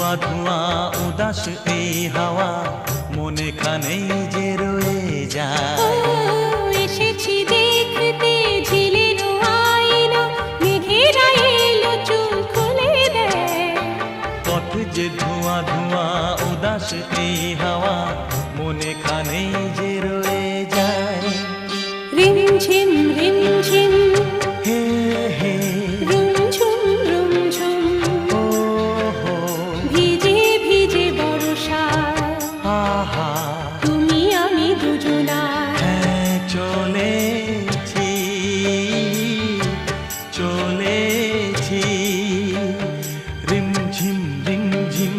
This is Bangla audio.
ধোঁয়া ধোঁয়া উদাস এই হাওয়া মনে খানেই যে রয়ে যায়। এসেছি দেখতে ঝিলের আয়না, মেঘেরা এলো চুল খুলে দেয়। পথ যে ধোঁয়া ধোঁয়া উদাস এই হাওয়া মনে খানেই যে রয়ে যায়। রিমঝিম রিমঝিম